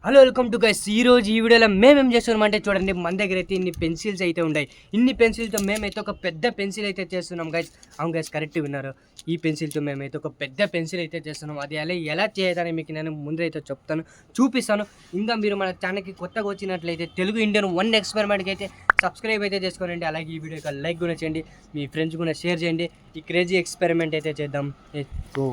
Hello welcome to guys. ఈరోజు ఈ వీడియోలో మేమేం చేస్తున్నామంటే చూడండి, మన దగ్గర అయితే ఇన్ని పెన్సిల్స్ అయితే ఉన్నాయి. ఇన్ని పెన్సిల్తో మేమైతే ఒక పెద్ద పెన్సిల్ అయితే చేస్తున్నాం గైస్. అవును గైస్, కరెక్ట్ విన్నారు. ఈ పెన్సిల్తో మేమైతే ఒక పెద్ద పెన్సిల్ అయితే చేస్తున్నాం. అది ఎలా చేయాలని మీకు నేను ముందరైతే చెప్తాను, చూపిస్తాను. ఇంకా మీరు మన ఛానల్కి కొత్తగా వచ్చినట్లయితే తెలుగు ఇండియన్ వన్ ఎక్స్పెరిమెంట్కి అయితే సబ్స్క్రైబ్ అయితే చేసుకోండి. అలాగే ఈ వీడియోకి లైక్ కూడా చేయండి, మీ ఫ్రెండ్స్ కూడా షేర్ చేయండి. ఈ క్రేజీ ఎక్స్పెరిమెంట్ అయితే చేద్దాం. గో.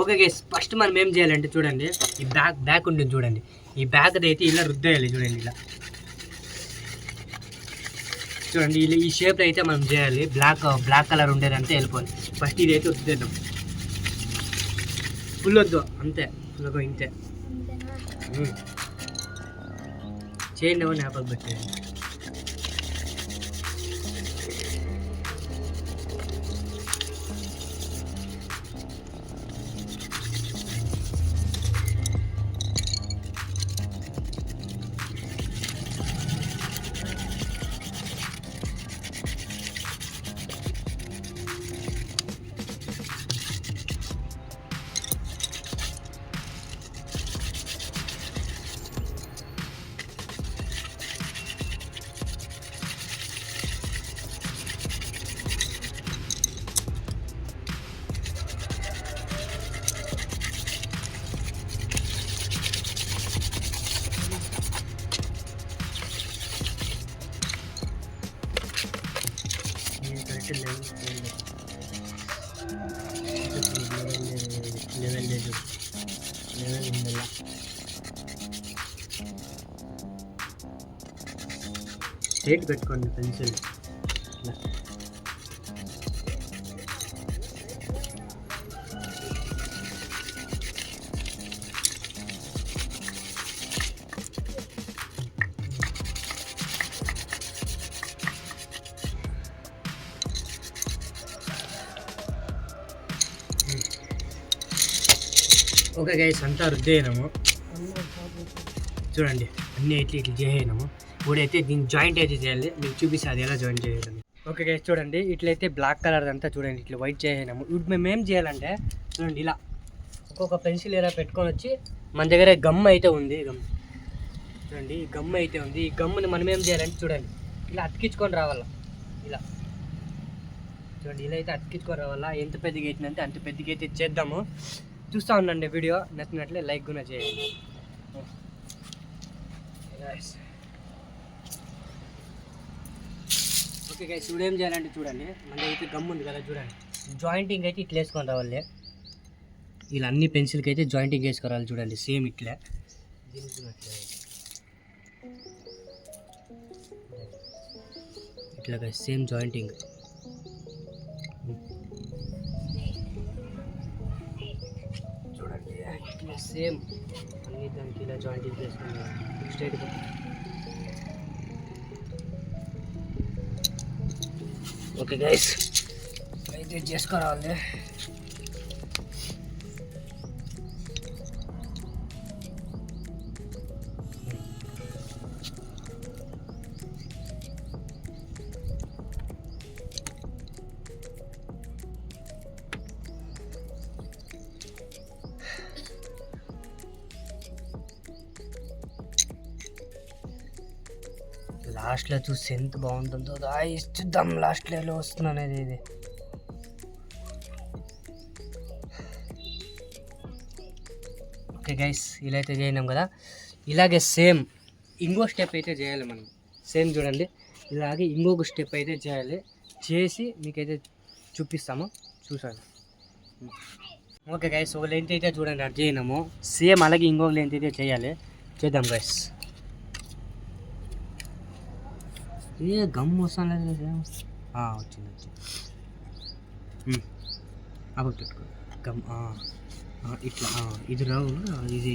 ఓకే గైస్, ఫస్ట్ మనం ఏం చేయాలంటే చూడండి, ఈ బ్యాక్ ఉంటుంది చూడండి, ఈ బ్యాక్ అయితే ఇలా రుద్దేయాలి చూడండి. ఇలా చూడండి, ఇలా ఈ షేప్ అయితే మనం చేయాలి. బ్లాక్ కలర్ ఉండేదంతా వెళ్ళిపోవాలి. ఫస్ట్ ఇది అయితే రుద్దేద్దాం. ఫుల్ వద్దు, అంతే ఫుల్గా ఇంతే చేయండి. ఎవరిని హ్యాపీ పెట్టేయండి. స్ట్రేట్ పెట్టుకోండి పెన్సిల్. ఓకే గైస్, అంతా రుద్దేయనము చూడండి. అన్నీ అయితే ఇట్లా చేసేయనము. ఇప్పుడైతే దీన్ని జాయింట్ అయితే చేయాలి, మీకు చూపిస్తే అది ఎలా జాయింట్ చేయాలి. ఓకే గైస్, చూడండి ఇట్లయితే బ్లాక్ కలర్ అంతా చూడండి ఇట్లా వైట్ చేసేయనము. ఇప్పుడు మేము ఏం చేయాలంటే చూడండి, ఇలా ఒక్కొక్క పెన్సిల్ ఇలా పెట్టుకొని వచ్చి, మన దగ్గర గమ్ అయితే ఉంది. చూడండి, ఈ గమ్ అయితే ఉంది. ఈ గమ్ముని మనం ఏం చేయాలంటే చూడండి, ఇలా అతికించుకొని రావాలా. ఇలా చూడండి, ఇలా అయితే అతికించుకొని రావాలా. ఎంత పెద్దగా అవుతుందంటే అంత పెద్దగా అయితే చేద్దాము. చూస్తూ ఉండండి. వీడియో నచ్చినట్లే లైక్ కూడా చేయండి. ఓకే గైస్, ఇప్పుడు ఏం చేయాలంటే చూడండి, మన అయితే గమ్ ఉంది కదా చూడండి, జాయింటింగ్ అయితే ఇట్లా వేసుకొని రావాలి. ఇలా అన్ని పెన్సిల్కి అయితే జాయింటింగ్ వేసుకోవాలి చూడండి, సేమ్ ఇట్లా. ఇట్లా గైస్, సేమ్ జాయింటింగ్. చూడండి ఇట్లా సేమ్ అన్ని దానికి ఇలా జాయింటింగ్ వేసుకున్నాం స్ట్రైట్గా. ఓకే గైస్, అయితే చేసుకోరావాలి. లాస్ట్లో చూసి ఎంత బాగుంటుందో ఇచ్చిద్దాం. లాస్ట్లో ఎలా వస్తుంది అనేది ఇది. ఓకే గైస్, ఇలా అయితే చేయనాం కదా. ఇలాగే సేమ్ ఇంకో స్టెప్ అయితే చేయాలి మనం. సేమ్ చూడండి, ఇలాగే ఇంకొక స్టెప్ అయితే చేయాలి. చేసి మీకైతే చూపిస్తాము, చూసాను. ఓకే గైస్, ఒక లెంత్ అయితే చూడండి అది చేయనాము. సేమ్ అలాగే ఇంకొక లెంత్ అయితే చేయాలి. చేద్దాం గైస్. ఏ గమ్ వస్తాను వచ్చింది. అప్పుడు పెట్టుకో గమ్ ఇట్లా. ఇది రావు, ఇది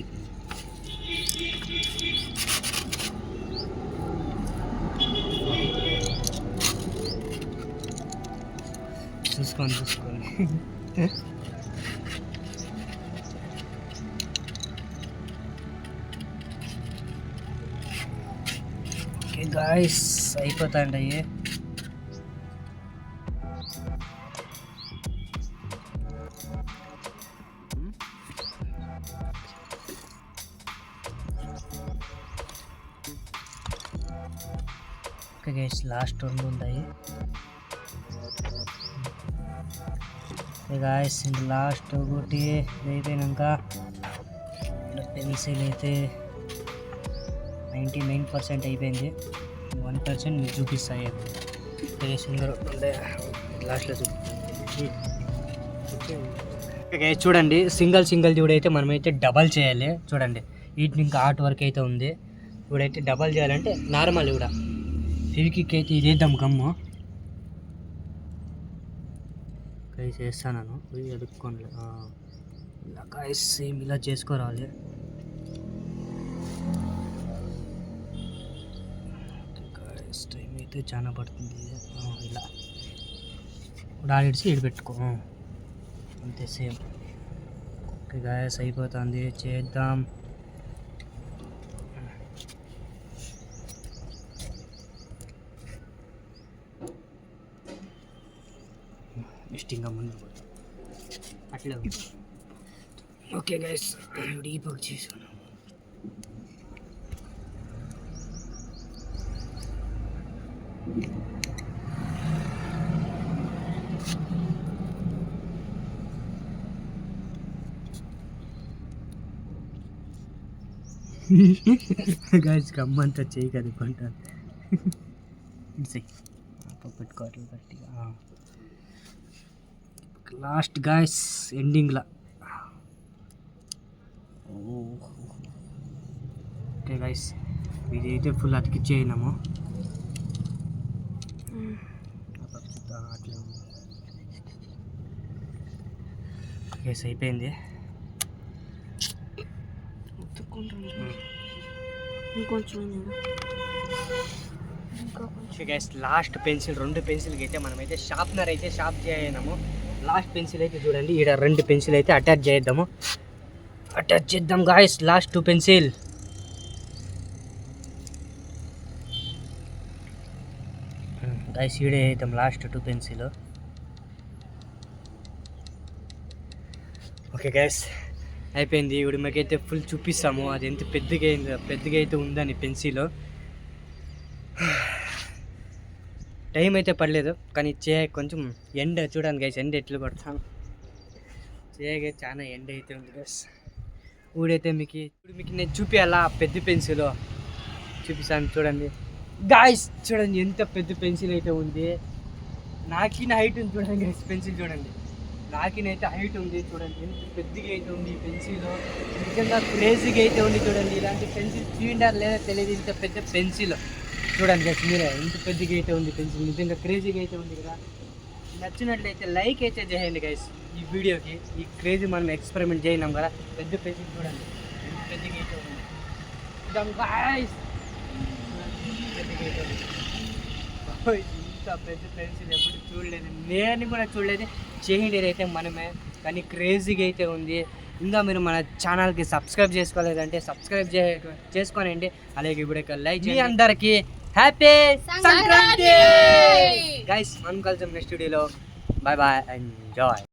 చూసుకోండి. ఓకే గాయస్, అయిపోతాయండి అయ్యి. గైస్ లాస్ట్ 2 ఉన్నాయి. గాయస్ ఇంకా లాస్ట్ ఒకటి అయిపోయినాక పెన్సిల్ అయితే 99% అయిపోయింది. 1% మీకు చూపిస్తాయి. లాస్ట్లో చూడండి సింగిల్ చూడైతే మనమైతే డబల్ చేయాలి. చూడండి వీటిని ఇంకా ఆర్ట్ వర్క్ అయితే ఉంది. ఇప్పుడైతే డబల్ చేయాలంటే నార్మల్ కూడా ఫివికిక్ అయితే ఇదేద్దాం గమ్ము కైస్ వేస్తాను. ఎదుక్కోండి ఇలా కైస్ సేమ్ ఇలా చేసుకోరాలి. టైం అయితే చాలా పడుతుంది. ఇలా ఆడిడ్చి ఇటు పెట్టుకో అంతే సేమ్. ఓకే గాయస్ అయిపోతుంది, చేద్దాం. ఇష్టంగా ముందు అట్లా. ఓకే గైస్ ఈ పక్క చేసాను. గైస్ గమ్మంతా చేయి కదా కొంటాను. పెట్టుకోవట్లేదు గట్టిగా. లాస్ట్ గాయస్ ఎండింగ్లా. ఓకే గైస్ ఇది అయితే ఫుల్ అతికిచ్చేయినాము. అట్లా గైస్ అయిపోయింది. గైస్ లాస్ట్ పెన్సిల్ 2 పెన్సిల్కి అయితే మనమైతే షార్ప్నర్ అయితే షార్ప్ చేయనాము. లాస్ట్ పెన్సిల్ అయితే చూడండి ఈడ 2 పెన్సిల్ అయితే అటాచ్ చేద్దాము. అటాచ్ చేద్దాం గాయస్ లాస్ట్ 2 పెన్సిల్. గాయస్ ఈడే వేద్దాం లాస్ట్ 2 పెన్సిల్. ఓకే గైస్ అయిపోయింది. ఇప్పుడు మాకైతే ఫుల్ చూపిస్తాము అది ఎంత పెద్దగా అయితే ఉందని పెన్సిల్. టైం అయితే పడలేదు కానీ కొంచెం ఎండ చూడండి గైస్ ఎండ ఎట్లు కొడతాం. చేయగా చాలా ఎండ అయితే ఉంది గైస్. ఊడైతే మీకు నేను చూపించాలా పెద్ద పెన్సిల్ చూపిస్తాను. చూడండి గాయస్ చూడండి ఎంత పెద్ద పెన్సిల్ అయితే ఉంది. నాకిన హైట్ ఉంది చూడండి గైస్. పెన్సిల్ చూడండి నాకినైతే హైట్ ఉంది. చూడండి ఎంత పెద్దగా అయితే ఉంది ఈ పెన్సిల్. నిజంగా క్రేజీగా అయితే ఉంది. చూడండి ఇలాంటి పెన్సిల్ చూడండి లేదా తెలియదు. ఇంత పెద్ద పెన్సిల్ చూడండి గైస్ మీరే ఎంత పెద్దగా అయితే ఉంది పెన్సిల్. నిజంగా క్రేజీగా అయితే ఉంది కదా. నచ్చినట్లయితే లైక్ అయితే చేయండి గైస్ ఈ వీడియోకి. ఈ క్రేజీ మనం ఎక్స్పెరిమెంట్ చేయనాం కదా. పెద్ద పెన్సిల్ చూడండి ఎంత పెద్దగా అయితే ఉంది. గైస్ పెద్దగా అయితే ఉంది. ఇంత పెద్ద పెన్సిల్ ఎప్పుడు చూడలేదు, నేను కూడా చూడలేదు. చేయండి అయితే మనమే కానీ క్రేజీగా అయితే ఉంది. ఇంకా మీరు మన ఛానల్కి సబ్స్క్రైబ్ చేసుకోలేదంటే సబ్స్క్రైబ్ చేసుకోనండి. అలాగే ఇప్పుడు లైక్ మీ అందరికీ హ్యాపీ సంక్రాంతి గైస్. మనం కలిసాం నెక్స్ట్ వీడియోలో. Bye bye, enjoy.